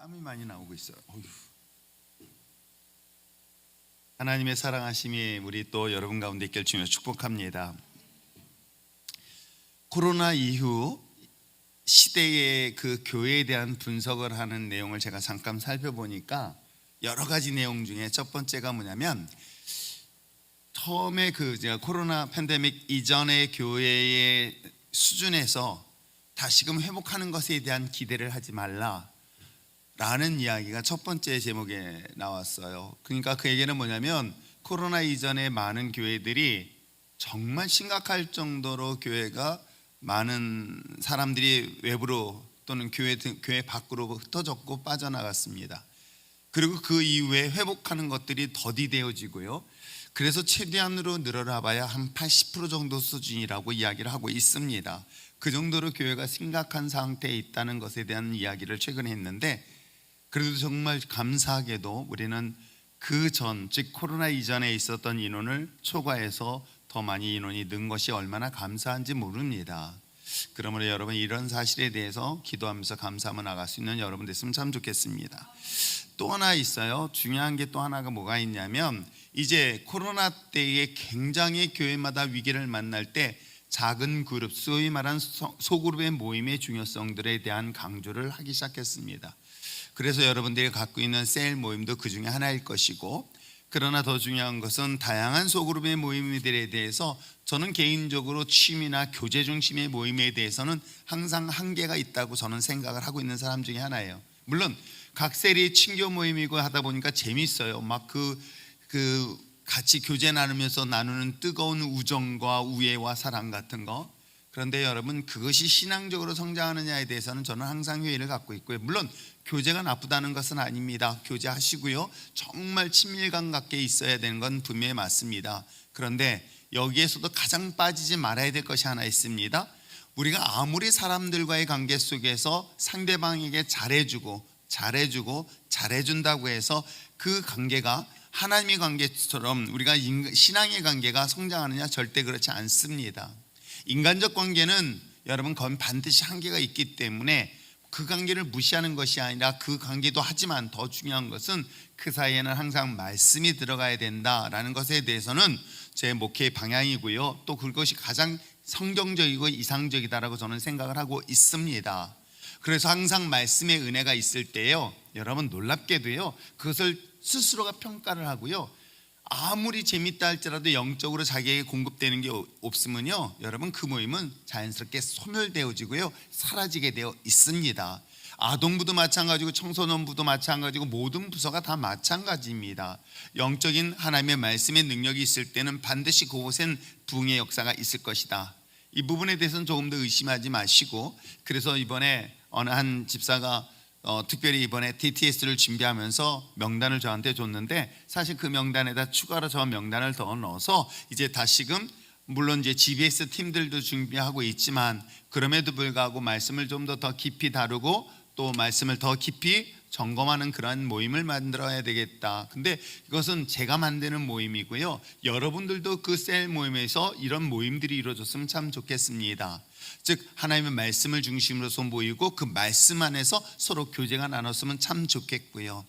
땀이 많이 나오고 있어요. 어휴. 하나님의 사랑하심이 우리 또 여러분 가운데 있길 주며 축복합니다. 코로나 이후 시대의 그 교회에 대한 분석을 하는 내용을 제가 잠깐 살펴보니까 여러 가지 내용 중에 첫 번째가 뭐냐면, 처음에 제가 코로나 팬데믹 이전의 교회의 수준에서 다시금 회복하는 것에 대한 기대를 하지 말라 라는 이야기가 첫 번째 제목에 나왔어요. 그러니까 그 얘기는 뭐냐면, 코로나 이전에 많은 교회들이 정말 심각할 정도로 교회가 많은 사람들이 외부로 또는 교회 밖으로 흩어졌고 빠져나갔습니다. 그리고 그 이후에 회복하는 것들이 더디되어지고요, 그래서 최대한으로 늘어나 봐야 한 80% 정도 수준이라고 이야기를 하고 있습니다. 그 정도로 교회가 심각한 상태에 있다는 것에 대한 이야기를 최근에 했는데, 그래도 정말 감사하게도 우리는 즉 코로나 이전에 있었던 인원을 초과해서 더 많이 인원이 는 것이 얼마나 감사한지 모릅니다. 그러므로 여러분, 이런 사실에 대해서 기도하면서 감사하며 나갈 수 있는 여러분 됐으면 참 좋겠습니다. 또 하나 있어요. 중요한 게 또 하나가 뭐가 있냐면, 이제 코로나 때에 굉장히 교회마다 위기를 만날 때 작은 그룹, 소위 말한 소그룹의 모임의 중요성들에 대한 강조를 하기 시작했습니다. 그래서 여러분들이 갖고 있는 셀 모임도 그 중에 하나일 것이고, 그러나 더 중요한 것은 다양한 소그룹의 모임들에 대해서 저는 개인적으로 취미나 교제 중심의 모임에 대해서는 항상 한계가 있다고 저는 생각을 하고 있는 사람 중에 하나예요. 물론 각 셀이 친교 모임이고 하다 보니까 재밌어요. 막 같이 교제 나누면서 나누는 뜨거운 우정과 우애와 사랑 같은 거. 그런데 여러분, 그것이 신앙적으로 성장하느냐에 대해서는 저는 항상 회의를 갖고 있고요. 물론 교제가 나쁘다는 것은 아닙니다. 교제하시고요, 정말 친밀감 갖게 있어야 되는 건 분명히 맞습니다. 그런데 여기에서도 가장 빠지지 말아야 될 것이 하나 있습니다. 우리가 아무리 사람들과의 관계 속에서 상대방에게 잘해준다고 해서 그 관계가 하나님의 관계처럼 우리가 신앙의 관계가 성장하느냐? 절대 그렇지 않습니다. 인간적 관계는 여러분, 그건 반드시 한계가 있기 때문에 그 관계를 무시하는 것이 아니라 그 관계도 하지만 더 중요한 것은 그 사이에는 항상 말씀이 들어가야 된다라는 것에 대해서는 제 목회의 방향이고요, 또 그것이 가장 성경적이고 이상적이다라고 저는 생각을 하고 있습니다. 그래서 항상 말씀의 은혜가 있을 때요, 여러분 놀랍게도요, 그것을 스스로가 평가를 하고요, 아무리 재밌다 할지라도 영적으로 자기에게 공급되는 게 없으면요, 여러분 그 모임은 자연스럽게 소멸되어지고요, 사라지게 되어 있습니다. 아동부도 마찬가지고 청소년부도 마찬가지고 모든 부서가 다 마찬가지입니다. 영적인 하나님의 말씀의 능력이 있을 때는 반드시 그곳엔 부흥의 역사가 있을 것이다. 이 부분에 대해서는 조금 더 의심하지 마시고, 그래서 이번에 어느 한 집사가 특별히 이번에 DTS를 준비하면서 명단을 저한테 줬는데, 사실 그 명단에다 추가로 저 명단을 더 넣어서 이제 다시금, 물론 이제 GBS 팀들도 준비하고 있지만 그럼에도 불구하고 말씀을 좀 더 깊이 다루고 또 말씀을 더 깊이 점검하는 그러한 모임을 만들어야 되겠다. 근데 이것은 제가 만드는 모임이고요, 여러분들도 그 셀 모임에서 이런 모임들이 이루어졌으면 참 좋겠습니다. 즉 하나님의 말씀을 중심으로서 모이고 그 말씀 안에서 서로 교제가 나눴으면 참 좋겠고요,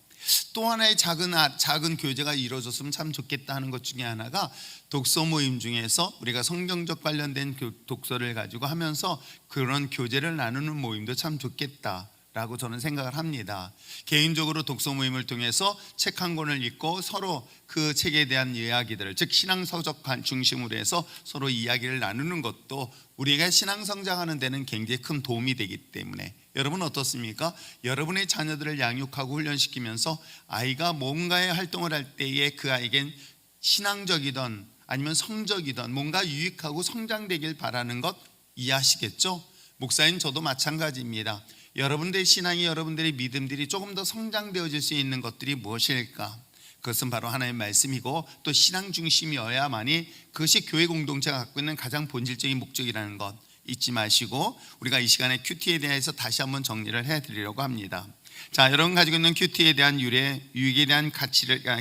또 하나의 작은 교제가 이루어졌으면 참 좋겠다 하는 것 중에 하나가, 독서 모임 중에서 우리가 성경적 관련된 독서를 가지고 하면서 그런 교제를 나누는 모임도 참 좋겠다 라고 저는 생각을 합니다. 개인적으로 독서 모임을 통해서 책 한 권을 읽고 서로 그 책에 대한 이야기들을, 즉 신앙서적 중심으로 해서 서로 이야기를 나누는 것도 우리가 신앙 성장하는 데는 굉장히 큰 도움이 되기 때문에, 여러분 어떻습니까? 여러분의 자녀들을 양육하고 훈련시키면서 아이가 뭔가의 활동을 할 때에 그 아이에겐 신앙적이든 아니면 성적이든 뭔가 유익하고 성장되길 바라는 것 이해하시겠죠? 목사인 저도 마찬가지입니다. 여러분들의 신앙이, 여러분들의 믿음들이 조금 더 성장되어질 수 있는 것들이 무엇일까? 그것은 바로 하나님의 말씀이고 또 신앙 중심이어야만이 그것이 교회 공동체가 갖고 있는 가장 본질적인 목적이라는 것 잊지 마시고, 우리가 이 시간에 큐티에 대해서 다시 한번 정리를 해드리려고 합니다. 자, 여러분 가지고 있는 큐티에 대한 유익에 대한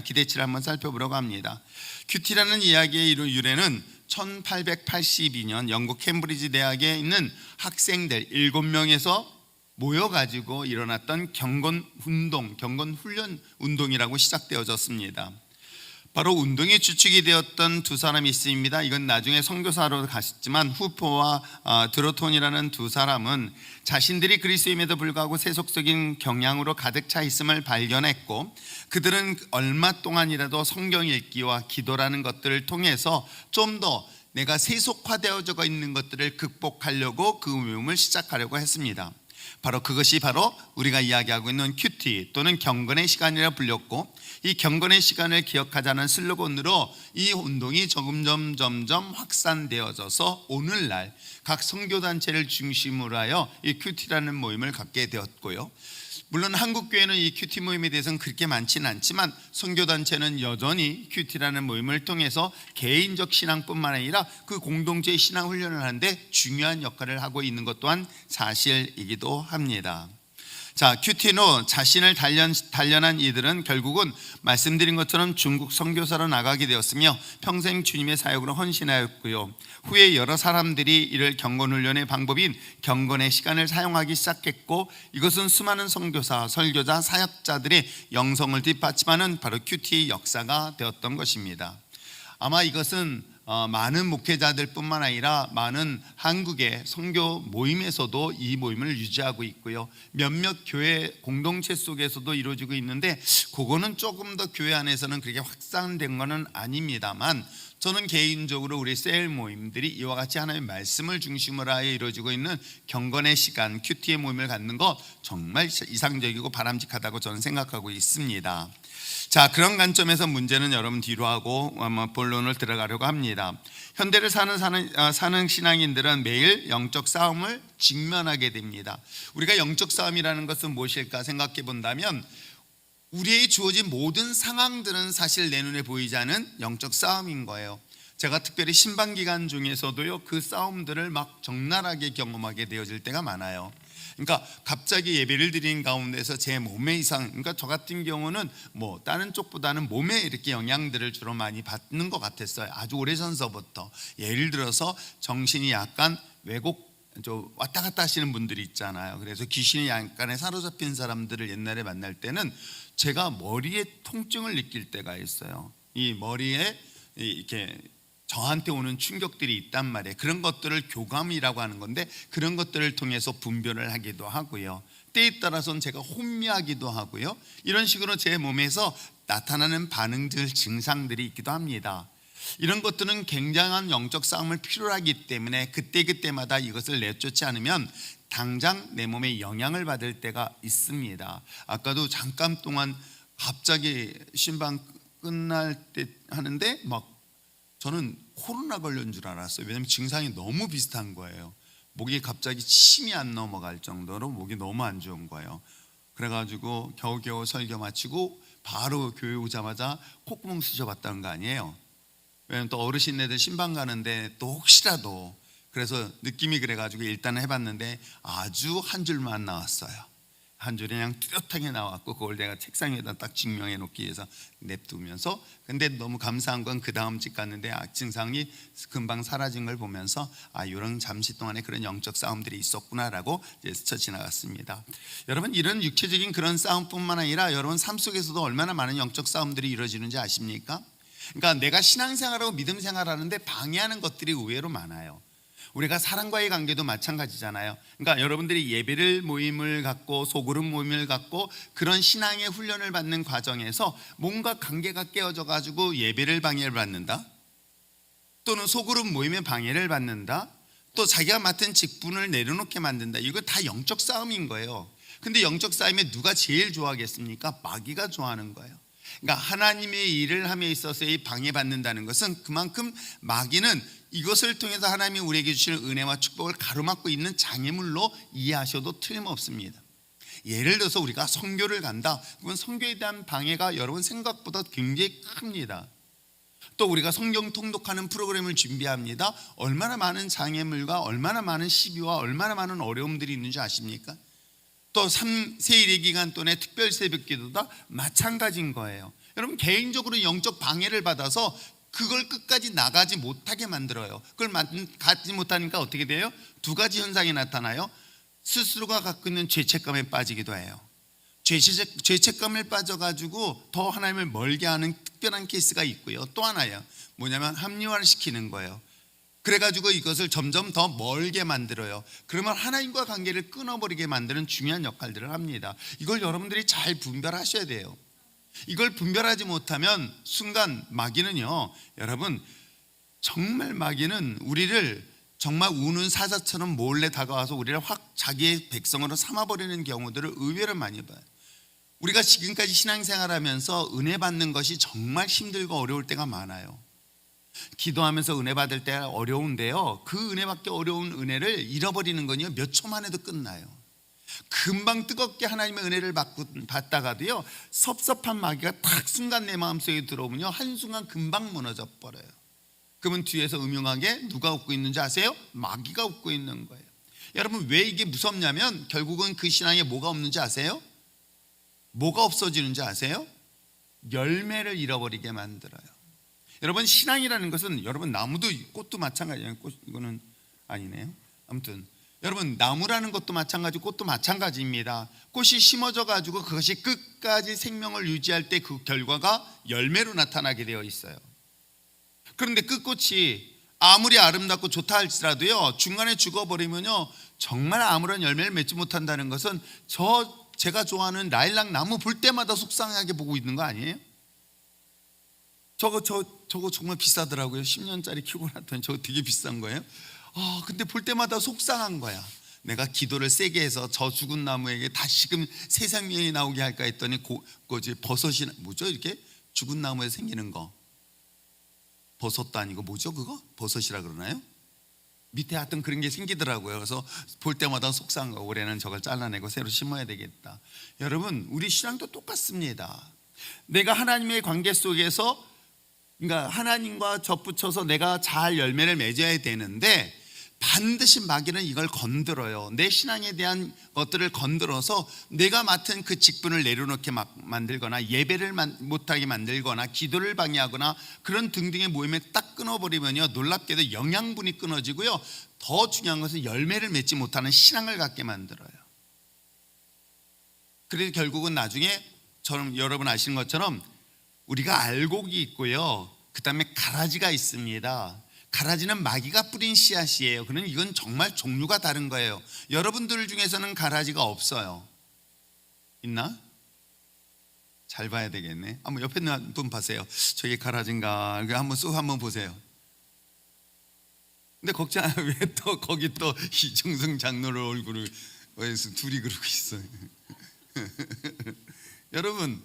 기대치를 한번 살펴보려고 합니다. 큐티라는 이야기의 유래는 1882년 영국 캠브리지 대학에 있는 학생들 7명에서 모여가지고 일어났던 경건 운동, 경건 훈련 운동이라고 시작되어졌습니다. 바로 운동의 주축이 되었던 두 사람이 있습니다. 이건 나중에 선교사로 갔지만 후포와 드로톤이라는 두 사람은 자신들이 그리스도임에도 불구하고 세속적인 경향으로 가득 차 있음을 발견했고, 그들은 얼마 동안이라도 성경 읽기와 기도라는 것들을 통해서 좀 더 내가 세속화되어져 있는 것들을 극복하려고 그 모임을 시작하려고 했습니다. 바로 그것이 바로 우리가 이야기하고 있는 큐티 또는 경건의 시간이라 불렸고, 이 경건의 시간을 기억하자는 슬로건으로 이 운동이 점점 확산되어져서 오늘날 각 선교단체를 중심으로 하여 이 큐티라는 모임을 갖게 되었고요. 물론 한국교회는 이 큐티 모임에 대해서는 그렇게 많지는 않지만 선교단체는 여전히 큐티라는 모임을 통해서 개인적 신앙뿐만 아니라 그 공동체의 신앙 훈련을 하는데 중요한 역할을 하고 있는 것 또한 사실이기도 합니다. 자, 큐티노 자신을 단련한 이들은 결국은 말씀드린 것처럼 중국 선교사로 나가게 되었으며 평생 주님의 사역으로 헌신하였고요. 후에 여러 사람들이 이를 경건훈련의 방법인 경건의 시간을 사용하기 시작했고, 이것은 수많은 선교사, 설교자, 사역자들의 영성을 뒷받침하는 바로 큐티의 역사가 되었던 것입니다. 아마 이것은 많은 목회자들 뿐만 아니라 많은 한국의 선교 모임에서도 이 모임을 유지하고 있고요. 몇몇 교회 공동체 속에서도 이루어지고 있는데, 그거는 조금 더 교회 안에서는 그렇게 확산된 것은 아닙니다만, 저는 개인적으로 우리 셀 모임들이 이와 같이 하나님의 말씀을 중심으로 하여 이루어지고 있는 경건의 시간, 큐티의 모임을 갖는 거 정말 이상적이고 바람직하다고 저는 생각하고 있습니다. 자, 그런 관점에서 문제는 여러분 뒤로 하고 본론을 들어가려고 합니다. 현대를 사는 신앙인들은 매일 영적 싸움을 직면하게 됩니다. 우리가 영적 싸움이라는 것은 무엇일까 생각해 본다면, 우리에게 주어진 모든 상황들은 사실 내 눈에 보이지 않은 영적 싸움인 거예요. 제가 특별히 신방기간 중에서도요, 그 싸움들을 막 적나라하게 경험하게 되어질 때가 많아요. 그러니까 갑자기 예배를 드리는 가운데서 제 몸의 이상, 그러니까 저 같은 경우는 뭐 다른 쪽보다는 몸에 이렇게 영향들을 주로 많이 받는 것 같았어요. 아주 오래전서부터. 예를 들어서 정신이 약간 왔다 갔다 하시는 분들이 있잖아요. 그래서 귀신이 약간에 사로잡힌 사람들을 옛날에 만날 때는 제가 머리에 통증을 느낄 때가 있어요. 이 머리에 이렇게 저한테 오는 충격들이 있단 말이에요. 그런 것들을 교감이라고 하는 건데, 그런 것들을 통해서 분별을 하기도 하고요. 때에 따라서는 제가 혼미하기도 하고요. 이런 식으로 제 몸에서 나타나는 반응들, 증상들이 있기도 합니다. 이런 것들은 굉장한 영적 싸움을 필요로 하기 때문에 그때마다 이것을 내쫓지 않으면 당장 내 몸에 영향을 받을 때가 있습니다. 아까도 잠깐 동안 갑자기 신방 끝날 때 하는데 막 저는 코로나 걸린 줄 알았어요. 왜냐하면 증상이 너무 비슷한 거예요. 목이 갑자기 침이 안 넘어갈 정도로 목이 너무 안 좋은 거예요. 그래가지고 겨우겨우 설교 마치고 바로 교회 오자마자 콧구멍 쑤셔봤다는 거 아니에요. 왜냐면 또 어르신네들 신방 가는데 또 혹시라도, 그래서 느낌이 그래가지고 일단 해봤는데 아주 한 줄만 나왔어요. 한 줄이 그냥 뚜렷하게 나왔고, 그걸 내가 책상 위에다 딱 증명해 놓기 위해서 냅두면서, 근데 너무 감사한 건 그 다음 집 갔는데 증상이 금방 사라진 걸 보면서 이런 잠시 동안에 그런 영적 싸움들이 있었구나라고 스쳐 지나갔습니다. 여러분, 이런 육체적인 그런 싸움뿐만 아니라 여러분 삶 속에서도 얼마나 많은 영적 싸움들이 이루어지는지 아십니까? 그러니까 내가 신앙생활하고 믿음생활하는데 방해하는 것들이 의외로 많아요. 우리가 사람과의 관계도 마찬가지잖아요. 그러니까 여러분들이 예배를 모임을 갖고 소그룹 모임을 갖고 그런 신앙의 훈련을 받는 과정에서 뭔가 관계가 깨어져 가지고 예배를 방해를 받는다, 또는 소그룹 모임의 방해를 받는다, 또 자기가 맡은 직분을 내려놓게 만든다. 이거 다 영적 싸움인 거예요. 근데 영적 싸움에 누가 제일 좋아하겠습니까? 마귀가 좋아하는 거예요. 그러니까 하나님의 일을 함에 있어서 방해받는다는 것은 그만큼 마귀는 이것을 통해서 하나님이 우리에게 주시는 은혜와 축복을 가로막고 있는 장애물로 이해하셔도 틀림없습니다. 예를 들어서 우리가 선교를 간다. 그건 선교에 대한 방해가 여러분 생각보다 굉장히 큽니다. 또 우리가 성경 통독하는 프로그램을 준비합니다. 얼마나 많은 장애물과 얼마나 많은 시비와 얼마나 많은 어려움들이 있는지 아십니까? 또 세일의 기간 동안의 특별 새벽 기도다 마찬가지인 거예요. 여러분, 개인적으로 영적 방해를 받아서 그걸 끝까지 나가지 못하게 만들어요. 그걸 가지 못하니까 어떻게 돼요? 두 가지 현상이 나타나요. 스스로가 갖고 있는 죄책감에 빠지기도 해요. 죄책감에 빠져가지고 더 하나님을 멀게 하는 특별한 케이스가 있고요. 또 하나요, 뭐냐면 합리화를 시키는 거예요. 그래가지고 이것을 점점 더 멀게 만들어요. 그러면 하나님과 관계를 끊어버리게 만드는 중요한 역할들을 합니다. 이걸 여러분들이 잘 분별하셔야 돼요. 이걸 분별하지 못하면 순간 마귀는요, 여러분, 정말 마귀는 우리를 정말 우는 사자처럼 몰래 다가와서 우리를 확 자기의 백성으로 삼아버리는 경우들을 의외로 많이 봐요. 우리가 지금까지 신앙생활하면서 은혜 받는 것이 정말 힘들고 어려울 때가 많아요. 기도하면서 은혜 받을 때 어려운데요, 그 은혜 받기 어려운 은혜를 잃어버리는 건요, 몇 초만 해도 끝나요. 금방 뜨겁게 하나님의 은혜를 받다가도요, 섭섭한 마귀가 딱 순간 내 마음속에 들어오면요, 한순간 금방 무너져 버려요. 그러면 뒤에서 음흉하게 누가 웃고 있는지 아세요? 마귀가 웃고 있는 거예요. 여러분, 왜 이게 무섭냐면 결국은 그 신앙에 뭐가 없는지 아세요? 뭐가 없어지는지 아세요? 열매를 잃어버리게 만들어요. 여러분, 신앙이라는 것은 여러분 나무도 꽃도 마찬가지예요. 이거는 아니네요. 아무튼 여러분, 나무라는 것도 마찬가지고 꽃도 마찬가지입니다. 꽃이 심어져 가지고 그것이 끝까지 생명을 유지할 때 그 결과가 열매로 나타나게 되어 있어요. 그런데 그 꽃이 아무리 아름답고 좋다 할지라도요, 중간에 죽어버리면요, 정말 아무런 열매를 맺지 못한다는 것은 제가 좋아하는 라일락 나무 볼 때마다 속상하게 보고 있는 거 아니에요? 저거 정말 비싸더라고요. 10년짜리 키우고 났더니 저거 되게 비싼 거예요. 근데 볼 때마다 속상한 거야. 내가 기도를 세게 해서 저 죽은 나무에게 다시금 새 생명이 나오게 할까 했더니 버섯이, 뭐죠, 이렇게 죽은 나무에 생기는 거, 버섯도 아니고 뭐죠 그거? 버섯이라 그러나요? 밑에 하여튼 그런 게 생기더라고요. 그래서 볼 때마다 속상한 거, 올해는 저걸 잘라내고 새로 심어야 되겠다. 여러분, 우리 신앙도 똑같습니다. 내가 하나님의 관계 속에서, 그러니까 하나님과 접붙여서 내가 잘 열매를 맺어야 되는데 반드시 마귀는 이걸 건드려요. 내 신앙에 대한 것들을 건드려서 내가 맡은 그 직분을 내려놓게 만들거나 예배를 못하게 만들거나 기도를 방해하거나 그런 등등의 모임에 딱 끊어버리면요, 놀랍게도 영양분이 끊어지고요, 더 중요한 것은 열매를 맺지 못하는 신앙을 갖게 만들어요. 그래서 결국은 나중에 여러분 아시는 것처럼 우리가 알곡이 있고요, 그 다음에 가라지가 있습니다. 가라지는 마귀가 뿌린 씨앗이에요. 그러면 이건 정말 종류가 다른 거예요. 여러분들 중에서는 가라지가 없어요. 있나? 잘 봐야 되겠네. 한번 옆에 있는 분 보세요. 저게 가라지인가? 한번 보세요. 근데 걱정, 왜 또 거기 또 이중승 장로를 얼굴을 둘이 그러고 있어요. 여러분,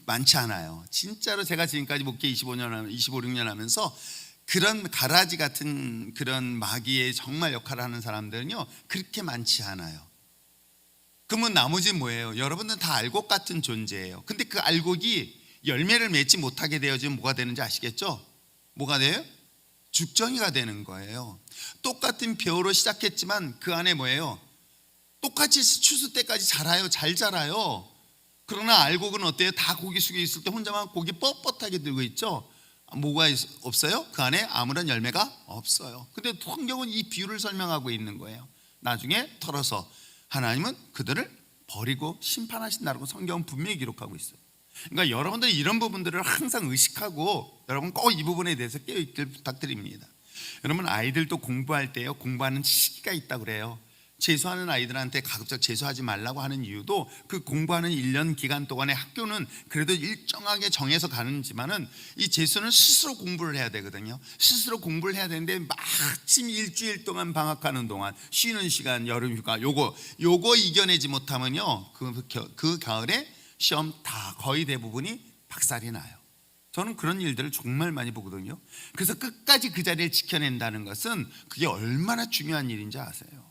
많지 않아요. 진짜로 제가 지금까지 목회 26년 하면서 그런 가라지 같은 그런 마귀의 정말 역할을 하는 사람들은요, 그렇게 많지 않아요. 그러면 나머지는 뭐예요? 여러분들은 다 알곡 같은 존재예요. 근데 그 알곡이 열매를 맺지 못하게 되어지면 뭐가 되는지 아시겠죠? 뭐가 돼요? 죽정이가 되는 거예요. 똑같은 벼로 시작했지만 그 안에 뭐예요? 똑같이 추수 때까지 자라요. 잘 자라요. 그러나 알곡은 어때요? 다 고기 속에 있을 때 혼자만 고기 뻣뻣하게 들고 있죠. 뭐가 없어요? 그 안에 아무런 열매가 없어요. 근데 성경은 이 비유를 설명하고 있는 거예요. 나중에 털어서 하나님은 그들을 버리고 심판하신다고 성경은 분명히 기록하고 있어요. 그러니까 여러분들이 이런 부분들을 항상 의식하고 여러분 꼭 이 부분에 대해서 깨어있길 부탁드립니다. 여러분, 아이들도 공부할 때요, 공부하는 시기가 있다고 그래요. 재수하는 아이들한테 가급적 재수하지 말라고 하는 이유도 그 공부하는 1년 기간 동안에 학교는 그래도 일정하게 정해서 가는지만은 이 재수는 스스로 공부를 해야 되거든요. 스스로 공부를 해야 되는데 마침 일주일 동안 방학하는 동안 쉬는 시간, 여름휴가 요거 이겨내지 못하면요, 그 가을에 시험 다 거의 대부분이 박살이 나요. 저는 그런 일들을 정말 많이 보거든요. 그래서 끝까지 그 자리를 지켜낸다는 것은 그게 얼마나 중요한 일인지 아세요?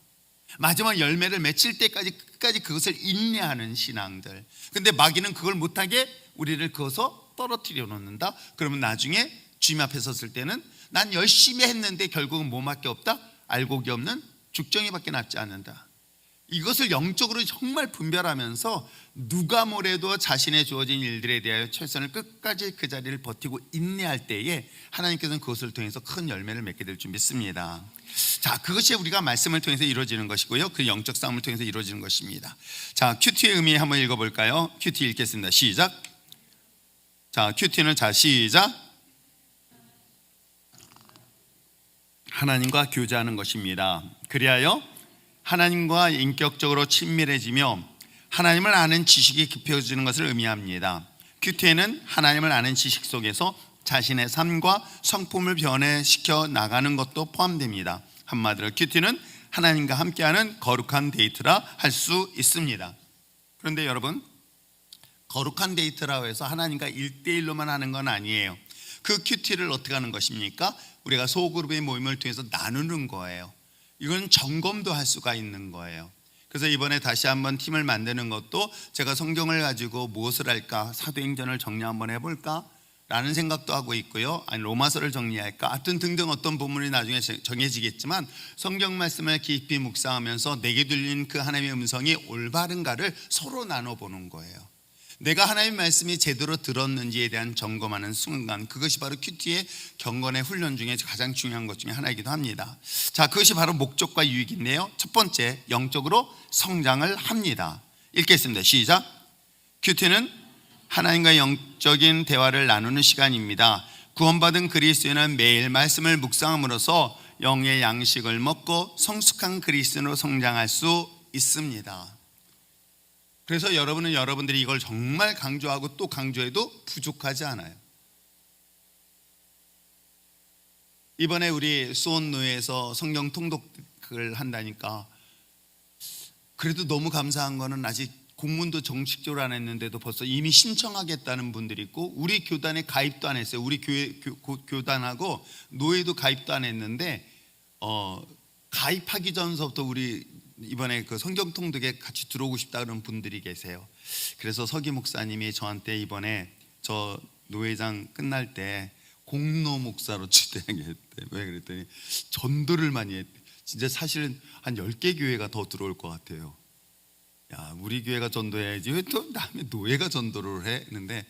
마지막 열매를 맺힐 때까지 끝까지 그것을 인내하는 신앙들. 근데 마귀는 그걸 못하게 우리를 그어서 떨어뜨려 놓는다. 그러면 나중에 주님 앞에 섰을 때는 난 열심히 했는데 결국은 뭐밖에 없다? 알곡이 없는 죽정이밖에 남지 않는다. 이것을 영적으로 정말 분별하면서 누가 뭐래도 자신의 주어진 일들에 대하여 최선을 끝까지 그 자리를 버티고 인내할 때에 하나님께서는 그것을 통해서 큰 열매를 맺게 될 줄 믿습니다. 자, 그것이 우리가 말씀을 통해서 이루어지는 것이고요, 그 영적 싸움을 통해서 이루어지는 것입니다. 자, 큐티의 의미 한번 읽어볼까요? 큐티 읽겠습니다. 시작. 자, 큐티는 자 시작. 하나님과 교제하는 것입니다. 그리하여 하나님과 인격적으로 친밀해지며 하나님을 아는 지식이 깊어지는 것을 의미합니다. 큐티에는 하나님을 아는 지식 속에서 자신의 삶과 성품을 변화시켜 나가는 것도 포함됩니다. 한마디로 큐티는 하나님과 함께하는 거룩한 데이트라 할 수 있습니다. 그런데 여러분, 거룩한 데이트라고 해서 하나님과 1대1로만 하는 건 아니에요. 그 큐티를 어떻게 하는 것입니까? 우리가 소그룹의 모임을 통해서 나누는 거예요. 이건 점검도 할 수가 있는 거예요. 그래서 이번에 다시 한번 팀을 만드는 것도 제가 성경을 가지고 무엇을 할까, 사도행전을 정리 한번 해볼까 라는 생각도 하고 있고요, 아니 로마서를 정리할까, 하여튼 등등 어떤 부분이 나중에 정해지겠지만 성경 말씀을 깊이 묵상하면서 내게 들린 그 하나님의 음성이 올바른가를 서로 나눠보는 거예요. 내가 하나님의 말씀이 제대로 들었는지에 대한 점검하는 순간, 그것이 바로 큐티의 경건의 훈련 중에 가장 중요한 것 중에 하나이기도 합니다. 자, 그것이 바로 목적과 유익인데요, 첫 번째, 영적으로 성장을 합니다. 읽겠습니다. 시작. 큐티는 하나님과 영적인 대화를 나누는 시간입니다. 구원받은 그리스도인은 매일 말씀을 묵상함으로써 영의 양식을 먹고 성숙한 그리스도인으로 성장할 수 있습니다. 그래서 여러분은 여러분들이 이걸 정말 강조하고 또 강조해도 부족하지 않아요. 이번에 우리 수원노회에서 성경 통독을 한다니까, 그래도 너무 감사한 거는 아직 공문도 정식적으로 안 했는데도 벌써 이미 신청하겠다는 분들이 있고, 우리 교단에 가입도 안 했어요. 우리 교단하고 노회도 가입도 안 했는데 가입하기 전서부터 우리 이번에 그 성경 통독에 같이 들어오고 싶다 그런 분들이 계세요. 그래서 서기 목사님이 저한테 이번에 저 노회장 끝날 때 공로 목사로 추대하겠대. 왜 그랬더니 전도를 많이 했대. 진짜 사실은 한 10개 교회가 더 들어올 것 같아요. 야, 우리 교회가 전도해야지 왜 또 남의 노예가 전도를 해? 했는데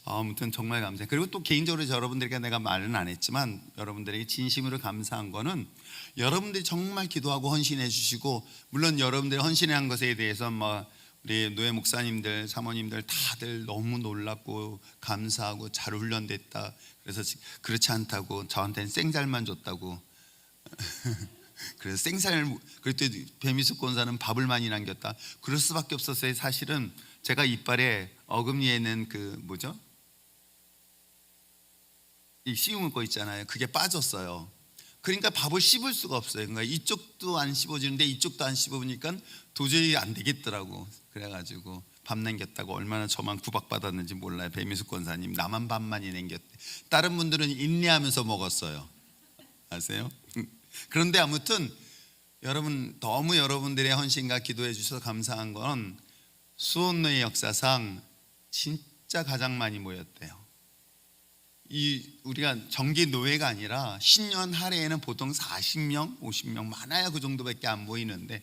아무튼 정말 감사해요. 그리고 또 개인적으로 여러분들에게 내가 말은 안 했지만 여러분들에게 진심으로 감사한 거는 여러분들이 정말 기도하고 헌신해 주시고, 물론 여러분들이 헌신한 것에 대해서 우리 노예 목사님들, 사모님들 다들 너무 놀랍고 감사하고 잘 훈련됐다, 그래서 그렇지 않다고 저한테는 생살만 줬다고 그래서 생살, 그랬더니 배미숙 권사는 밥을 많이 남겼다, 그럴 수밖에 없었어요. 사실은 제가 이빨에 어금니에는 그 뭐죠? 이 씌우는 거 있잖아요. 그게 빠졌어요. 그러니까 밥을 씹을 수가 없어요. 그러니까 이쪽도 안 씹어지는데 이쪽도 안 씹으니까 도저히 안 되겠더라고. 그래가지고 밥 남겼다고 얼마나 저만 구박받았는지 몰라요. 배미숙 권사님 나만 밥 많이 남겼대. 다른 분들은 인내하면서 먹었어요. 아세요? 그런데 아무튼 여러분, 너무 여러분들의 헌신과 기도해 주셔서 감사한 건 수원노의 역사상 진짜 가장 많이 모였대요. 우리가 정기 노회가 아니라 신년 할애에는 보통 40명, 50명 많아야 그 정도밖에 안 모이는데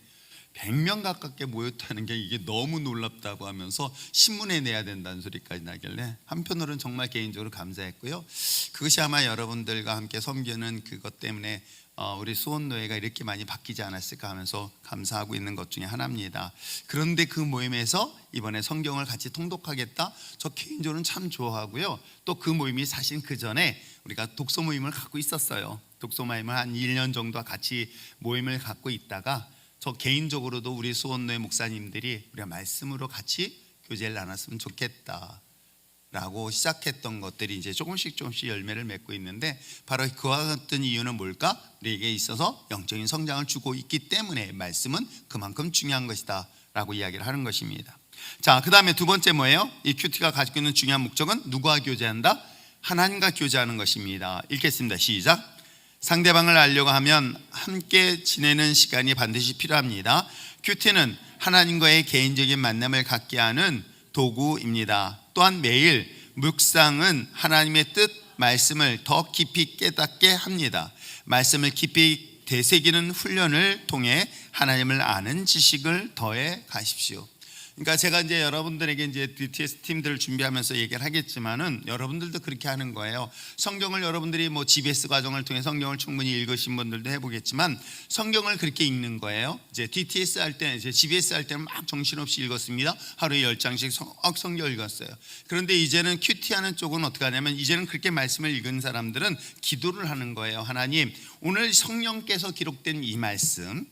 100명 가깝게 모였다는 게 이게 너무 놀랍다고 하면서 신문에 내야 된다는 소리까지 나길래 한편으로는 정말 개인적으로 감사했고요. 그것이 아마 여러분들과 함께 섬기는 그것 때문에 우리 수원노회가 이렇게 많이 바뀌지 않았을까 하면서 감사하고 있는 것 중에 하나입니다. 그런데 그 모임에서 이번에 성경을 같이 통독하겠다, 저 개인적으로는 참 좋아하고요. 또 그 모임이 사실 그 전에 우리가 독서 모임을 갖고 있었어요. 독서 모임을 한 1년 정도 같이 모임을 갖고 있다가 저 개인적으로도 우리 수원노회 목사님들이 우리가 말씀으로 같이 교제를 나눴으면 좋겠다 라고 시작했던 것들이 이제 조금씩 열매를 맺고 있는데, 바로 그와 같은 이유는 뭘까? 우리에게 있어서 영적인 성장을 주고 있기 때문에 말씀은 그만큼 중요한 것이다 라고 이야기를 하는 것입니다. 자, 그 다음에 두 번째 뭐예요? 이 큐티가 가지고 있는 중요한 목적은 누구와 교제한다? 하나님과 교제하는 것입니다. 읽겠습니다. 시작. 상대방을 알려고 하면 함께 지내는 시간이 반드시 필요합니다. 큐티는 하나님과의 개인적인 만남을 갖게 하는 도구입니다. 또한 매일 묵상은 하나님의 뜻, 말씀을 더 깊이 깨닫게 합니다. 말씀을 깊이 되새기는 훈련을 통해 하나님을 아는 지식을 더해 가십시오. 그러니까 제가 이제 여러분들에게 이제 DTS 팀들을 준비하면서 얘기를 하겠지만은 여러분들도 그렇게 하는 거예요. 성경을 여러분들이 뭐 GBS 과정을 통해 성경을 충분히 읽으신 분들도 해보겠지만 성경을 그렇게 읽는 거예요. 이제 DTS 할 때, 이제 GBS 할 때는 막 정신없이 읽었습니다. 하루에 10장씩 성경 읽었어요. 그런데 이제는 큐티하는 쪽은 어떻게 하냐면 이제는 그렇게 말씀을 읽은 사람들은 기도를 하는 거예요. 하나님, 오늘 성령께서 기록된 이 말씀,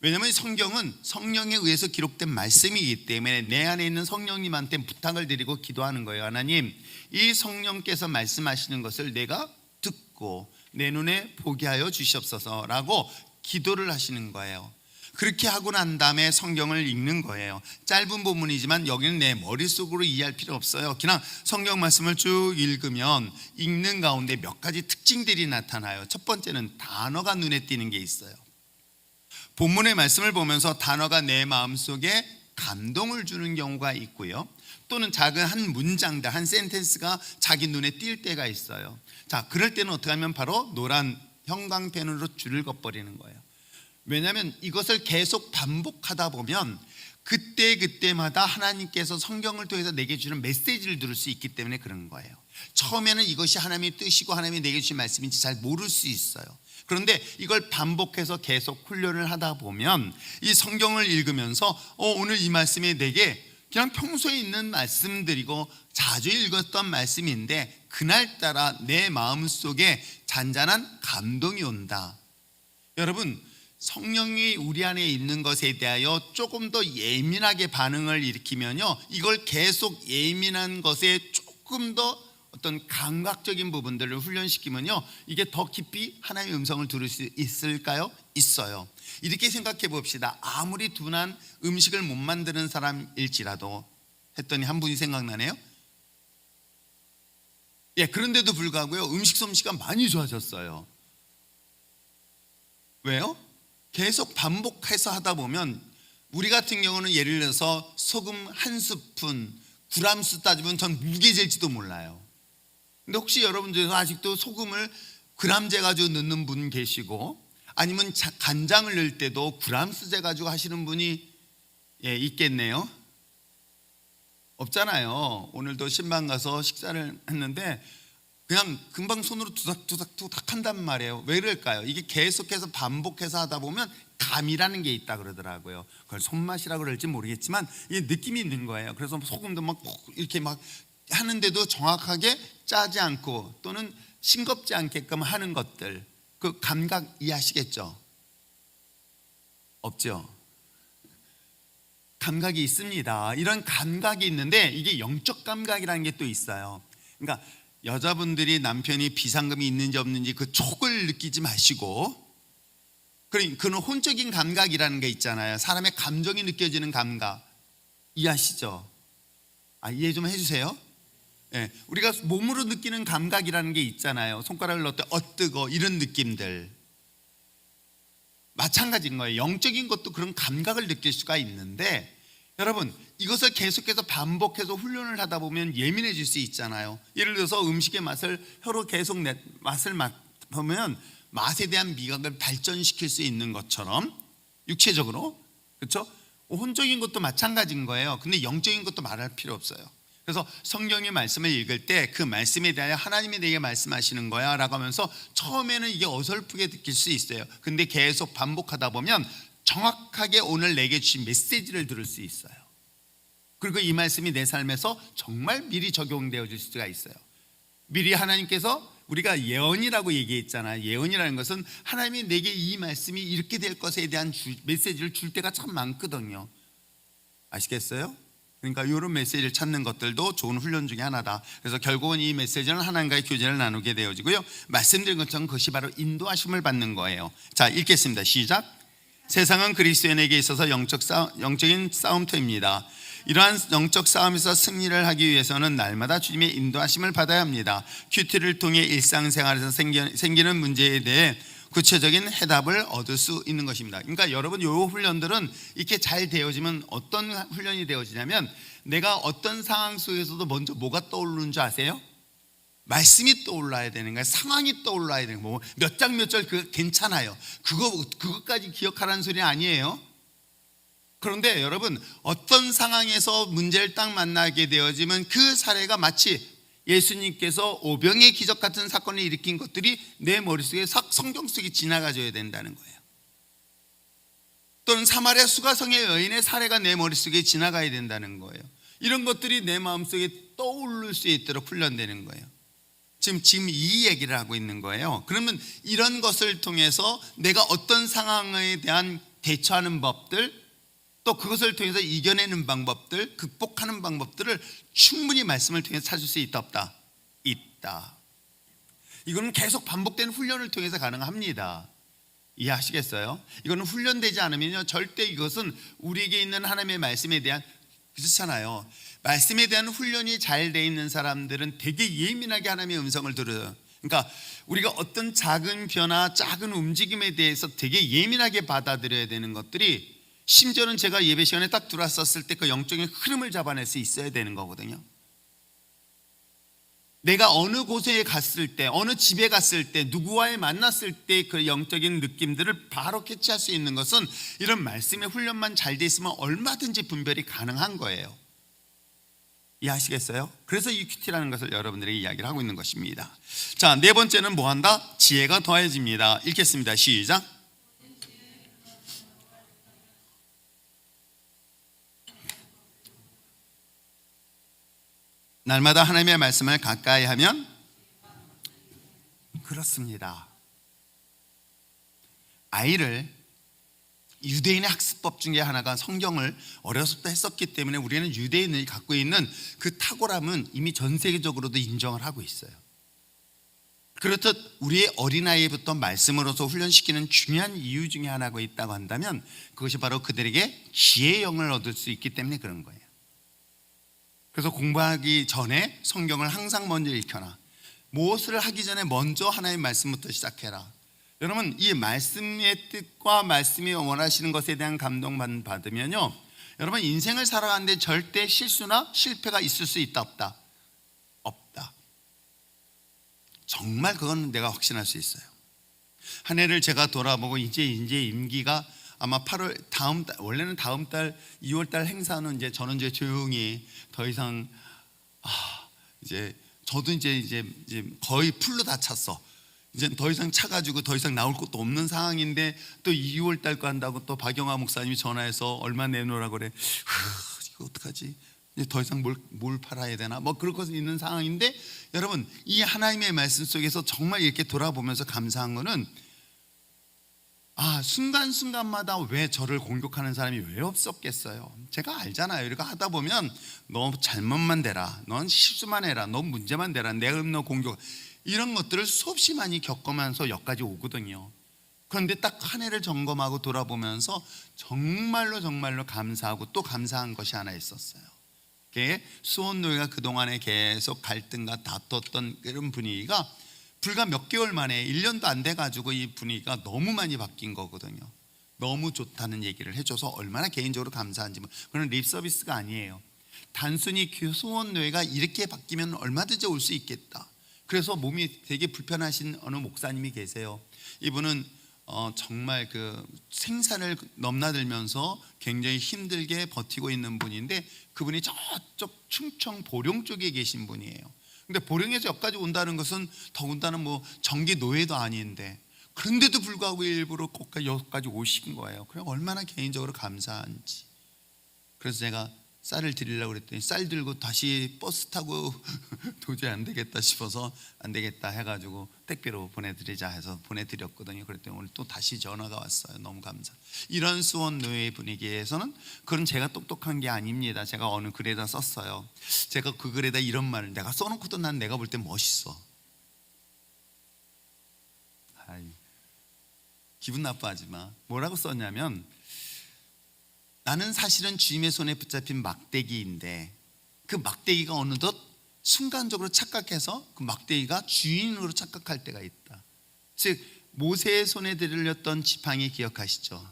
왜냐하면 성경은 성령에 의해서 기록된 말씀이기 때문에 내 안에 있는 성령님한테 부탁을 드리고 기도하는 거예요. 하나님, 이 성령께서 말씀하시는 것을 내가 듣고 내 눈에 보게 하여 주시옵소서라고 기도를 하시는 거예요. 그렇게 하고 난 다음에 성경을 읽는 거예요. 짧은 본문이지만 여기는 내 머릿속으로 이해할 필요 없어요. 그냥 성경 말씀을 쭉 읽으면 읽는 가운데 몇 가지 특징들이 나타나요. 첫 번째는 단어가 눈에 띄는 게 있어요. 본문의 말씀을 보면서 단어가 내 마음속에 감동을 주는 경우가 있고요, 또는 작은 한 문장들, 한 센텐스가 자기 눈에 띌 때가 있어요. 자, 그럴 때는 어떻게 하면 바로 노란 형광펜으로 줄을 그어버리는 거예요. 왜냐하면 이것을 계속 반복하다 보면 그때마다 하나님께서 성경을 통해서 내게 주는 메시지를 들을 수 있기 때문에 그런 거예요. 처음에는 이것이 하나님의 뜻이고 하나님이 내게 주신 말씀인지 잘 모를 수 있어요. 그런데 이걸 반복해서 계속 훈련을 하다 보면 이 성경을 읽으면서 오늘 이 말씀이 내게 그냥 평소에 있는 말씀들이고 자주 읽었던 말씀인데 그날따라 내 마음속에 잔잔한 감동이 온다. 여러분, 성령이 우리 안에 있는 것에 대하여 조금 더 예민하게 반응을 일으키면요, 이걸 계속 예민한 것에 조금 더 어떤 감각적인 부분들을 훈련시키면요, 이게 더 깊이 하나님의 음성을 들을 수 있을까요? 있어요. 이렇게 생각해 봅시다. 아무리 둔한 음식을 못 만드는 사람일지라도 했더니 한 분이 생각나네요. 그런데도 불구하고요, 음식 솜씨가 많이 좋아졌어요. 왜요? 계속 반복해서 하다 보면, 우리 같은 경우는 예를 들어서 소금 한 스푼, 구람수 따지면 전 무게 잴지도 몰라요. 근데 혹시 여러분 중에서 아직도 소금을 그람 재가지고 넣는 분 계시고, 아니면 간장을 넣을 때도 그람수 재가지고 하시는 분이 있겠네요. 없잖아요. 오늘도 신방 가서 식사를 했는데 그냥 금방 손으로 두닥두닥 한단 말이에요. 왜 그럴까요? 이게 계속해서 반복해서 하다 보면 감이라는 게 있다 그러더라고요. 그걸 손맛이라고 그럴지 모르겠지만 이게 느낌이 있는 거예요. 그래서 소금도 막 이렇게 막 하는데도 정확하게 짜지 않고 또는 싱겁지 않게끔 하는 것들, 그 감각 이해하시겠죠? 없죠? 감각이 있습니다. 이런 감각이 있는데 이게 영적 감각이라는 게 또 있어요. 그러니까 여자분들이 남편이 비상금이 있는지 없는지 그 촉을 느끼지 마시고, 그는 혼적인 감각이라는 게 있잖아요. 사람의 감정이 느껴지는 감각, 이해하시죠? 이해 좀 해주세요. 우리가 몸으로 느끼는 감각이라는 게 있잖아요. 손가락을 넣을 때 뜨거, 이런 느낌들 마찬가지인 거예요. 영적인 것도 그런 감각을 느낄 수가 있는데, 여러분, 이것을 계속해서 반복해서 훈련을 하다 보면 예민해질 수 있잖아요. 예를 들어서 음식의 맛을 혀로 계속 맛을 맡으면 맛에 대한 미각을 발전시킬 수 있는 것처럼 육체적으로, 그렇죠? 혼적인 것도 마찬가지인 거예요. 근데 영적인 것도 말할 필요 없어요. 그래서 성경의 말씀을 읽을 때 그 말씀에 대하여 하나님이 내게 말씀하시는 거야 라고 하면서 처음에는 이게 어설프게 느낄 수 있어요. 근데 계속 반복하다 보면 정확하게 오늘 내게 주신 메시지를 들을 수 있어요. 그리고 이 말씀이 내 삶에서 정말 미리 적용되어질 수가 있어요. 미리 하나님께서, 우리가 예언이라고 얘기했잖아요. 예언이라는 것은 하나님이 내게 이 말씀이 이렇게 될 것에 대한 메시지를 줄 때가 참 많거든요. 아시겠어요? 그러니까 이런 메시지를 찾는 것들도 좋은 훈련 중에 하나다. 그래서 결국은 이 메시지는 하나님과의 교제를 나누게 되어지고요, 말씀드린 것처럼 그것이 바로 인도하심을 받는 거예요. 자, 읽겠습니다. 시작. 세상은 그리스도인에게 있어서 영적인 싸움터입니다. 이러한 영적 싸움에서 승리를 하기 위해서는 날마다 주님의 인도하심을 받아야 합니다. 큐티를 통해 일상생활에서 생기는 문제에 대해 구체적인 해답을 얻을 수 있는 것입니다. 그러니까 여러분, 이 훈련들은 이렇게 잘 되어지면 어떤 훈련이 되어지냐면, 내가 어떤 상황 속에서도 먼저 뭐가 떠오르는 줄 아세요? 말씀이 떠올라야 되는 거예요. 상황이 떠올라야 되는 거예요. 몇 장 몇 절 그 괜찮아요. 그것까지 기억하라는 소리 아니에요. 그런데 여러분, 어떤 상황에서 문제를 딱 만나게 되어지면 그 사례가 마치 예수님께서 오병의 기적 같은 사건을 일으킨 것들이 내 머릿속에 성경 속에 지나가줘야 된다는 거예요. 또는 사마리아 수가성의 여인의 사례가 내 머릿속에 지나가야 된다는 거예요. 이런 것들이 내 마음속에 떠오를 수 있도록 훈련되는 거예요. 지금 이 얘기를 하고 있는 거예요. 그러면 이런 것을 통해서 내가 어떤 상황에 대한 대처하는 법들, 또 그것을 통해서 이겨내는 방법들, 극복하는 방법들을 충분히 말씀을 통해서 찾을 수 있다 없다? 있다. 이거는 계속 반복되는 훈련을 통해서 가능합니다. 이해하시겠어요? 이거는 훈련되지 않으면요, 절대 이것은 우리에게 있는 하나님의 말씀에 대한, 그렇잖아요. 말씀에 대한 훈련이 잘 돼 있는 사람들은 되게 예민하게 하나님의 음성을 들어요. 그러니까 우리가 어떤 작은 변화, 작은 움직임에 대해서 되게 예민하게 받아들여야 되는 것들이, 심지어는 제가 예배 시간에 딱 들어왔었을 때 그 영적인 흐름을 잡아낼 수 있어야 되는 거거든요. 내가 어느 곳에 갔을 때, 어느 집에 갔을 때, 누구와의 만났을 때 그 영적인 느낌들을 바로 캐치할 수 있는 것은 이런 말씀의 훈련만 잘 돼 있으면 얼마든지 분별이 가능한 거예요. 이해하시겠어요? 그래서 이 큐티라는 것을 여러분들에게 이야기를 하고 있는 것입니다. 자, 네 번째는 뭐한다? 지혜가 더해집니다. 읽겠습니다. 시작. 날마다 하나님의 말씀을 가까이 하면, 그렇습니다. 아이를, 유대인의 학습법 중에 하나가 성경을 어려서부터 했었기 때문에 우리는 유대인이 갖고 있는 그 탁월함은 이미 전 세계적으로도 인정을 하고 있어요. 그렇듯 우리의 어린아이부터 말씀으로서 훈련시키는 중요한 이유 중에 하나가 있다고 한다면 그것이 바로 그들에게 지혜의 영을 얻을 수 있기 때문에 그런 거예요. 그래서 공부하기 전에 성경을 항상 먼저 읽혀라. 무엇을 하기 전에 먼저 하나님의 말씀부터 시작해라. 여러분, 이 말씀의 뜻과 말씀이 원하시는 것에 대한 감동만 받으면요, 여러분 인생을 살아가는데 절대 실수나 실패가 있을 수 있다 없다? 없다. 정말 그건 내가 확신할 수 있어요. 한 해를 제가 돌아보고 이제 임기가 아마 8월 다음 달, 원래는 다음 달 2월 달 행사는 이제 저는 이제 조용히 더 이상 이제 저도 이제 거의 풀로 다 찼어. 이제 더 이상 차가지고 더 이상 나올 것도 없는 상황인데 또 2월 달 거 한다고 또 박영화 목사님이 전화해서 얼마 내놓으라고 그래. 이거 어떡하지? 이제 더 이상 뭘 팔아야 되나? 뭐 그럴 것이 있는 상황인데, 여러분 이 하나님의 말씀 속에서 정말 이렇게 돌아보면서 감사한 거는, 순간순간마다 왜 저를 공격하는 사람이 왜 없었겠어요? 제가 알잖아요. 이렇게 하다 보면 너 잘못만 대라, 넌 실수만 해라, 너 문제만 대라, 내가 너 공격, 이런 것들을 수없이 많이 겪으면서 여기까지 오거든요. 그런데 딱 한 해를 점검하고 돌아보면서 정말로 감사하고 또 감사한 것이 하나 있었어요. 그게 수원노회가 그동안에 계속 갈등과 다퉜던 이런 분위기가 불과 몇 개월 만에, 1년도 안 돼가지고 이 분위기가 너무 많이 바뀐 거거든요. 너무 좋다는 얘기를 해줘서 얼마나 개인적으로 감사한지, 그런 립 서비스가 아니에요. 단순히 수원노회가 이렇게 바뀌면 얼마든지 올 수 있겠다. 그래서 몸이 되게 불편하신 어느 목사님이 계세요. 이분은 정말 그 생사를 넘나들면서 굉장히 힘들게 버티고 있는 분인데, 그분이 저쪽 충청 보령 쪽에 계신 분이에요. 근데 보령에서 여기까지 온다는 것은 더군다나 뭐 정기 노예도 아닌데, 그런데도 불구하고 일부러 여기까지 오신 거예요. 그래 얼마나 개인적으로 감사한지. 그래서 제가 쌀을 드리려고 그랬더니 쌀 들고 다시 버스 타고 도저히 안 되겠다 싶어서 안 되겠다 해가지고 택배로 보내드리자 해서 보내드렸거든요. 그랬더니 오늘 또 다시 전화가 왔어요. 너무 감사. 이런 수원노예 분위기에서는 그건 제가 똑똑한 게 아닙니다. 제가 어느 글에다 썼어요. 제가 그 글에다 이런 말을 내가 써놓고도 난 내가 볼 때 멋있어. 기분 나빠하지 마. 뭐라고 썼냐면, 나는 사실은 주님의 손에 붙잡힌 막대기인데 그 막대기가 어느덧 순간적으로 착각해서 그 막대기가 주인으로 착각할 때가 있다. 즉 모세의 손에 들렸던 지팡이 기억하시죠?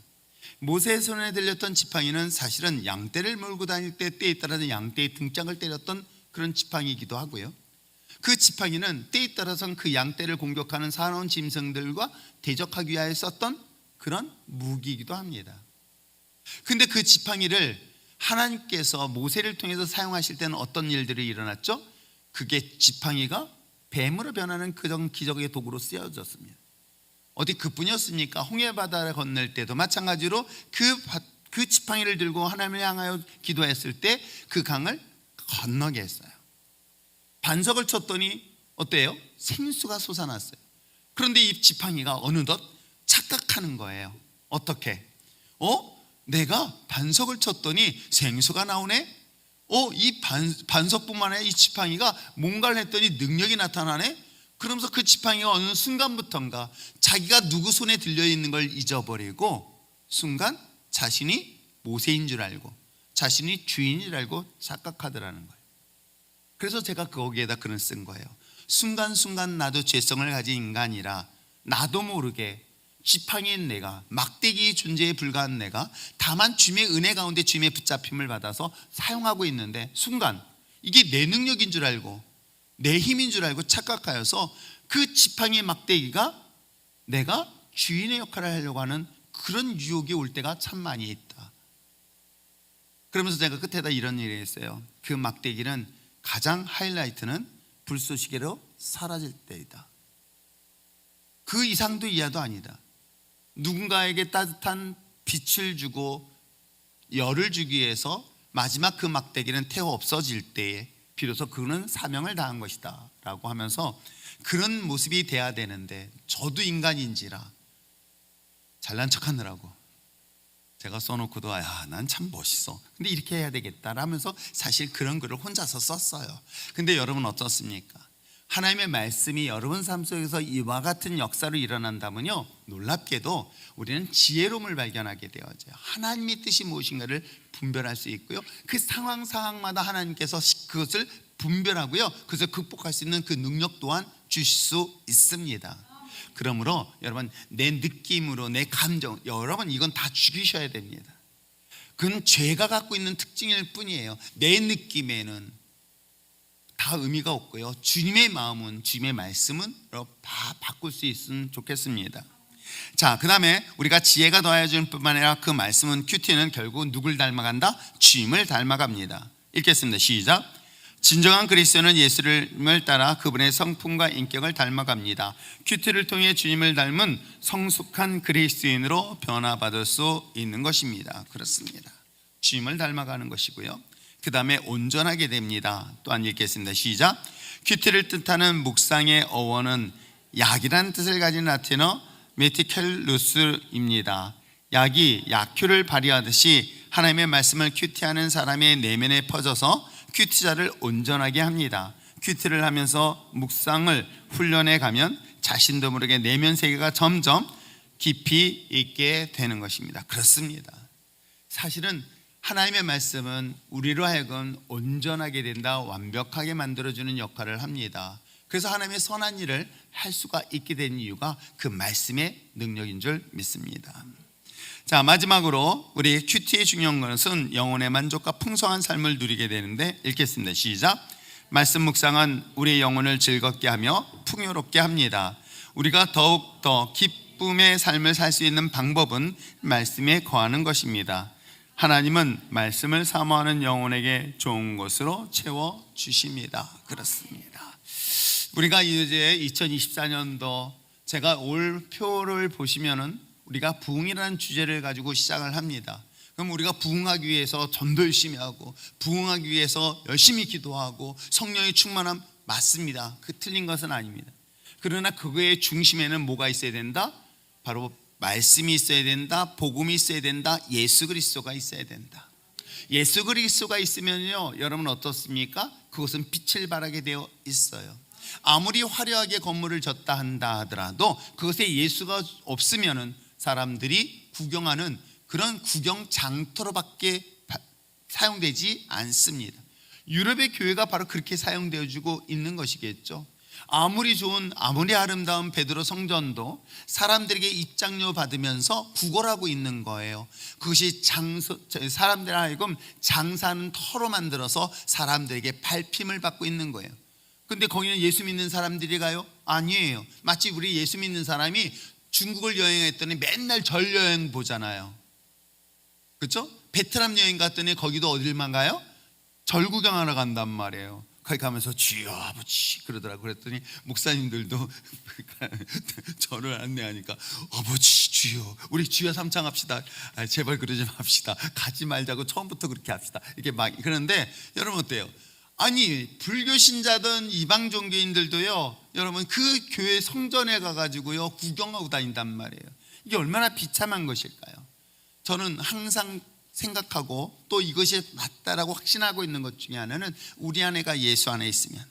모세의 손에 들렸던 지팡이는 사실은 양떼를 몰고 다닐 때 때에 따라서 양떼의 등짝을 때렸던 그런 지팡이이기도 하고요. 그 지팡이는 때에 따라서는 그 양떼를 공격하는 사나운 짐승들과 대적하기 위하여 썼던 그런 무기이기도 합니다. 근데 그 지팡이를 하나님께서 모세를 통해서 사용하실 때는 어떤 일들이 일어났죠? 그게 지팡이가 뱀으로 변하는 그런 기적의 도구로 쓰여졌습니다. 어디 그뿐이었습니까? 홍해바다를 건널 때도 마찬가지로 그 지팡이를 들고 하나님을 향하여 기도했을 때 그 강을 건너게 했어요. 반석을 쳤더니 어때요? 생수가 솟아났어요. 그런데 이 지팡이가 어느덧 착각하는 거예요. 어떻게? 내가 반석을 쳤더니 생수가 나오네? 이 반석뿐만 아니라 이 지팡이가 뭔가를 했더니 능력이 나타나네? 그러면서 그 지팡이가 어느 순간부터인가 자기가 누구 손에 들려있는 걸 잊어버리고 순간 자신이 모세인 줄 알고 자신이 주인인 줄 알고 착각하더라는 거예요. 그래서 제가 거기에다 글을 쓴 거예요. 순간순간 나도 죄성을 가진 인간이라 나도 모르게 지팡이인 내가, 막대기 존재에 불과한 내가 다만 주님의 은혜 가운데 주님의 붙잡힘을 받아서 사용하고 있는데 순간 이게 내 능력인 줄 알고 내 힘인 줄 알고 착각하여서 그 지팡이 막대기가 내가 주인의 역할을 하려고 하는 그런 유혹이 올 때가 참 많이 있다. 그러면서 제가 끝에다 이런 얘기를 했어요. 그 막대기는 가장 하이라이트는 불쏘시개로 사라질 때이다. 그 이상도 이하도 아니다. 누군가에게 따뜻한 빛을 주고 열을 주기 위해서 마지막 그 막대기는 태워 없어질 때에 비로소 그는 사명을 다한 것이다 라고 하면서 그런 모습이 돼야 되는데 저도 인간인지라 잘난 척하느라고 제가 써놓고도 난 참 멋있어 근데 이렇게 해야 되겠다 라면서 사실 그런 글을 혼자서 썼어요. 근데 여러분 어떻습니까? 하나님의 말씀이 여러분 삶 속에서 이와 같은 역사로 일어난다면요, 놀랍게도 우리는 지혜로움을 발견하게 되어져요. 하나님의 뜻이 무엇인가를 분별할 수 있고요, 그 상황마다 하나님께서 그것을 분별하고요, 그것을 극복할 수 있는 그 능력 또한 주실 수 있습니다. 그러므로 여러분 내 느낌으로 내 감정, 여러분 이건 다 죽이셔야 됩니다. 그건 죄가 갖고 있는 특징일 뿐이에요. 내 느낌에는 다 의미가 없고요, 주님의 마음은, 주님의 말씀은 다 바꿀 수 있으면 좋겠습니다. 자, 그 다음에 우리가 지혜가 더하여지는 뿐만 아니라 그 말씀은 큐티는 결국 누굴 닮아간다? 주님을 닮아갑니다. 읽겠습니다. 시작. 진정한 그리스도는 예수님을 따라 그분의 성품과 인격을 닮아갑니다. 큐티를 통해 주님을 닮은 성숙한 그리스도인으로 변화받을 수 있는 것입니다. 그렇습니다. 주님을 닮아가는 것이고요, 그 다음에 온전하게 됩니다. 또한 읽겠습니다. 시작. 큐티를 뜻하는 묵상의 어원은 약이라는 뜻을 가진 라틴어 메티켈루스입니다. 약이 약효를 발휘하듯이 하나님의 말씀을 큐티하는 사람의 내면에 퍼져서 큐티자를 온전하게 합니다. 큐티를 하면서 묵상을 훈련해 가면 자신도 모르게 내면 세계가 점점 깊이 있게 되는 것입니다. 그렇습니다. 사실은 하나님의 말씀은 우리로 하여금 온전하게 된다, 완벽하게 만들어주는 역할을 합니다. 그래서 하나님의 선한 일을 할 수가 있게 된 이유가 그 말씀의 능력인 줄 믿습니다. 자, 마지막으로 우리 큐티의 중요한 것은 영혼의 만족과 풍성한 삶을 누리게 되는데, 읽겠습니다. 시작. 말씀 묵상은 우리의 영혼을 즐겁게 하며 풍요롭게 합니다. 우리가 더욱 더 기쁨의 삶을 살 수 있는 방법은 말씀에 거하는 것입니다. 하나님은 말씀을 사모하는 영혼에게 좋은 것으로 채워주십니다. 그렇습니다. 우리가 이제 2024년도 제가 올 표를 보시면은 우리가 부흥이라는 주제를 가지고 시작을 합니다. 그럼 우리가 부흥하기 위해서 전도 열심히 하고 부흥하기 위해서 열심히 기도하고 성령의 충만함 맞습니다. 그 틀린 것은 아닙니다. 그러나 그거의 중심에는 뭐가 있어야 된다? 바로 말씀이 있어야 된다, 복음이 있어야 된다, 예수 그리스도가 있어야 된다. 예수 그리스도가 있으면요, 여러분 어떻습니까? 그것은 빛을 발하게 되어 있어요. 아무리 화려하게 건물을 졌다 한다 하더라도 그것에 예수가 없으면은 사람들이 구경하는 그런 구경 장터로밖에 사용되지 않습니다. 유럽의 교회가 바로 그렇게 사용되어지고 있는 것이겠죠. 아무리 좋은, 아무리 아름다운 베드로 성전도 사람들에게 입장료 받으면서 구걸하고 있는 거예요. 그것이 사람들 하여금 장사하는 터로 만들어서 사람들에게 밟힘을 받고 있는 거예요. 근데 거기는 예수 믿는 사람들이 가요? 아니에요. 마치 우리 예수 믿는 사람이 중국을 여행했더니 맨날 절 여행 보잖아요. 그렇죠? 베트남 여행 갔더니 거기도 어딜만 가요? 절 구경하러 간단 말이에요. 거기 가면서 주여 아버지 그러더라고. 그랬더니 목사님들도 저를 안내하니까 아버지 주여 우리 주여 삼창합시다. 제발 그러지 맙시다. 가지 말자고 처음부터 그렇게 합시다. 이렇게 막 그런데 여러분 어때요? 아니 불교 신자든 이방 종교인들도요, 여러분 그 교회 성전에 가가지고요 구경하고 다닌단 말이에요. 이게 얼마나 비참한 것일까요? 저는 항상 생각하고 또 이것이 맞다라고 확신하고 있는 것 중에 하나는 우리 안에가 예수 안에 있으면,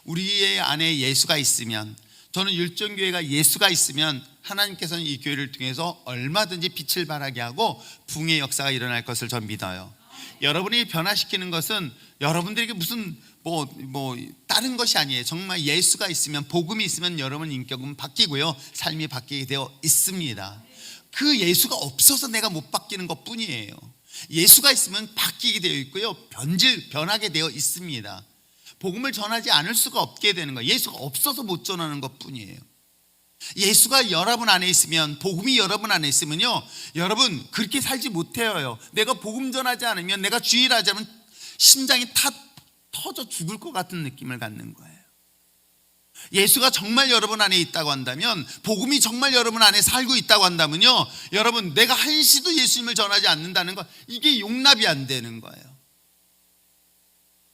우리의 안에 예수가 있으면, 저는 율정교회가 예수가 있으면 하나님께서는 이 교회를 통해서 얼마든지 빛을 발하게 하고 붕의 역사가 일어날 것을 전 믿어요. 여러분이 변화시키는 것은 여러분들에게 무슨 다른 것이 아니에요. 정말 예수가 있으면, 복음이 있으면 여러분 인격은 바뀌고요 삶이 바뀌게 되어 있습니다. 그 예수가 없어서 내가 못 바뀌는 것 뿐이에요. 예수가 있으면 바뀌게 되어 있고요 변하게 되어 있습니다. 복음을 전하지 않을 수가 없게 되는 거예요. 예수가 없어서 못 전하는 것 뿐이에요. 예수가 여러분 안에 있으면, 복음이 여러분 안에 있으면요 여러분 그렇게 살지 못해요. 내가 복음 전하지 않으면, 내가 주일하지 않으면 심장이 터져 죽을 것 같은 느낌을 갖는 거예요. 예수가 정말 여러분 안에 있다고 한다면, 복음이 정말 여러분 안에 살고 있다고 한다면요 여러분 내가 한시도 예수님을 전하지 않는다는 것, 이게 용납이 안 되는 거예요.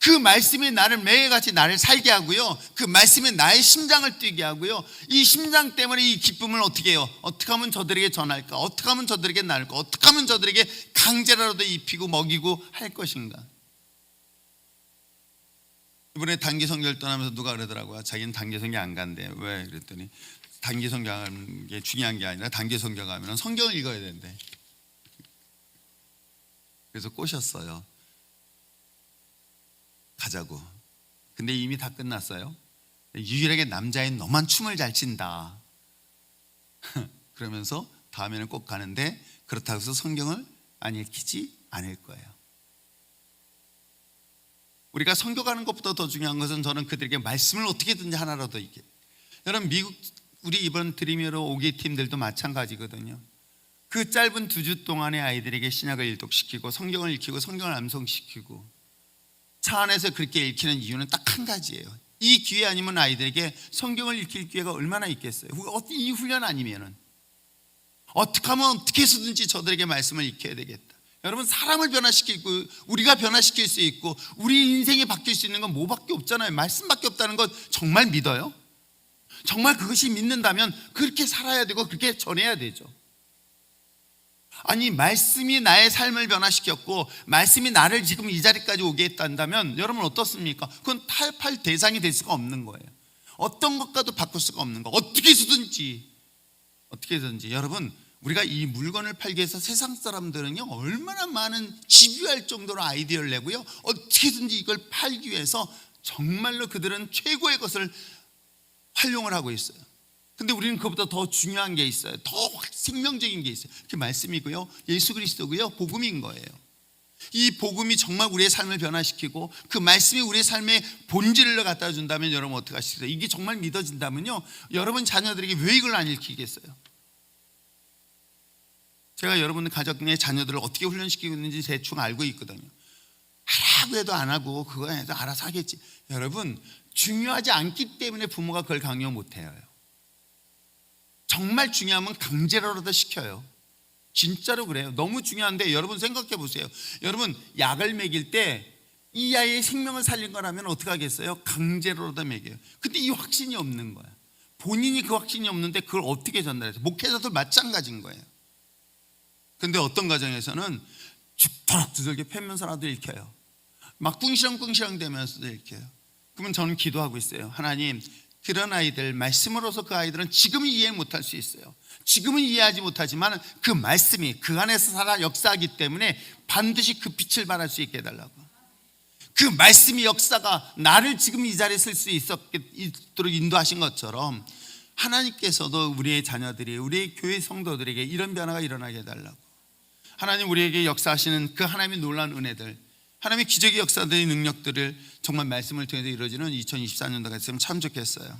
그 말씀이 나를 매일같이 나를 살게 하고요, 그 말씀이 나의 심장을 뛰게 하고요, 이 심장 때문에 이 기쁨을 어떻게 해요? 어떻게 하면 저들에게 전할까? 어떻게 하면 저들에게 나눌까? 어떻게 하면 저들에게 강제라도 입히고 먹이고 할 것인가? 이번에 단기 선교를 떠나면서 누가 그러더라고요. 자기는 단기 선교 안 간대. 왜? 그랬더니 단기 선교하는 게 중요한 게 아니라 단기 선교 가면 성경을 읽어야 된대. 그래서 꼬셨어요. 가자고. 근데 이미 다 끝났어요. 유일하게 남자인 너만 춤을 잘 춘다. 그러면서 다음에는 꼭 가는데 그렇다고 해서 성경을 안 읽히지 않을 거예요. 우리가 선교 가는 것보다 더 중요한 것은 저는 그들에게 말씀을 어떻게든지 하나라도 이게. 여러분 미국 우리 이번 드림으로 오기 팀들도 마찬가지거든요. 그 짧은 2주 동안에 아이들에게 신약을 일독시키고 성경을 읽히고 성경을 암송시키고 차 안에서 그렇게 읽히는 이유는 딱 한 가지예요. 이 기회 아니면 아이들에게 성경을 읽힐 기회가 얼마나 있겠어요. 이 훈련 아니면은 어떻게 하면 어떻게 해서든지 저들에게 말씀을 읽혀야 되겠다. 여러분 사람을 변화시키고 우리가 변화시킬 수 있고 우리 인생이 바뀔 수 있는 건 뭐밖에 없잖아요. 말씀밖에 없다는 것 정말 믿어요? 정말 그것이 믿는다면 그렇게 살아야 되고 그렇게 전해야 되죠. 아니 말씀이 나의 삶을 변화시켰고 말씀이 나를 지금 이 자리까지 오게 했단다면 여러분 어떻습니까? 그건 타협할 대상이 될 수가 없는 거예요. 어떤 것과도 바꿀 수가 없는 거. 어떻게 해서든지 여러분 우리가 이 물건을 팔기 위해서 세상 사람들은요 얼마나 많은 집요할 정도로 아이디어를 내고요 어떻게든지 이걸 팔기 위해서 정말로 그들은 최고의 것을 활용을 하고 있어요. 근데 우리는 그것보다 더 중요한 게 있어요. 더 생명적인 게 있어요. 그게 말씀이고요 예수 그리스도고요 복음인 거예요. 이 복음이 정말 우리의 삶을 변화시키고 그 말씀이 우리의 삶의 본질을 갖다 준다면 여러분 어떻게 하시겠어요? 이게 정말 믿어진다면요 여러분 자녀들에게 왜 이걸 안 읽히겠어요? 제가 여러분 가정의 자녀들을 어떻게 훈련시키고 있는지 대충 알고 있거든요. 하라고 해도 안 하고 그거 해도 알아서 하겠지. 여러분 중요하지 않기 때문에 부모가 그걸 강요 못해요. 정말 중요하면 강제로라도 시켜요. 진짜로 그래요. 너무 중요한데 여러분 생각해 보세요. 여러분 약을 먹일 때 이 아이의 생명을 살린 거라면 어떻게 하겠어요? 강제로라도 먹여요. 근데 이 확신이 없는 거야. 본인이 그 확신이 없는데 그걸 어떻게 전달해서. 목회자도 마찬가지인 거예요. 근데 어떤 가정에서는 죽도록 두들겨 패면서라도 읽혀요. 막 꿍시렁꿍시렁 대면서도 읽혀요. 그러면 저는 기도하고 있어요. 하나님 그런 아이들 말씀으로서 그 아이들은 지금은 이해 못할 수 있어요. 지금은 이해하지 못하지만 그 말씀이 그 안에서 살아 역사하기 때문에 반드시 그 빛을 발할 수 있게 해달라고. 그 말씀이 역사가 나를 지금 이 자리에 쓸 수 있도록 인도하신 것처럼 하나님께서도 우리의 자녀들이 우리의 교회 성도들에게 이런 변화가 일어나게 해달라고. 하나님 우리에게 역사하시는 그 하나님의 놀라운 은혜들 하나님의 기적의 역사들의 능력들을 정말 말씀을 통해서 이루어지는 2024년도가 됐으면 참 좋겠어요.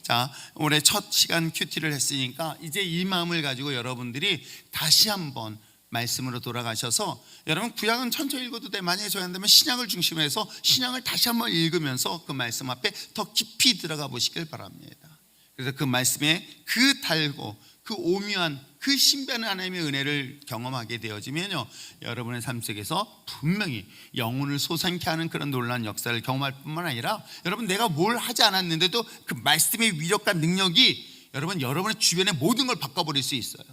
자, 올해 첫 시간 큐티를 했으니까 이제 이 마음을 가지고 여러분들이 다시 한번 말씀으로 돌아가셔서, 여러분 구약은 천천히 읽어도 돼. 만약에 저희 한다면 신약을 중심으로 해서 신약을 다시 한번 읽으면서 그 말씀 앞에 더 깊이 들어가 보시길 바랍니다. 그래서 그 말씀에 그 달고 그 오묘한 그 신비한 하나님의 은혜를 경험하게 되어지면요, 여러분의 삶 속에서 분명히 영혼을 솟아나게 하는 그런 놀라운 역사를 경험할 뿐만 아니라, 여러분 내가 뭘 하지 않았는데도 그 말씀의 위력과 능력이 여러분의 주변의 모든 걸 바꿔버릴 수 있어요.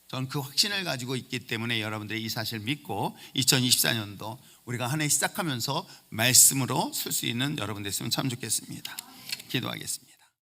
저는 그 확신을 가지고 있기 때문에 여러분들이 이 사실을 믿고 2024년도 우리가 한 해 시작하면서 말씀으로 쓸 수 있는 여러분 됐으면 참 좋겠습니다. 기도하겠습니다.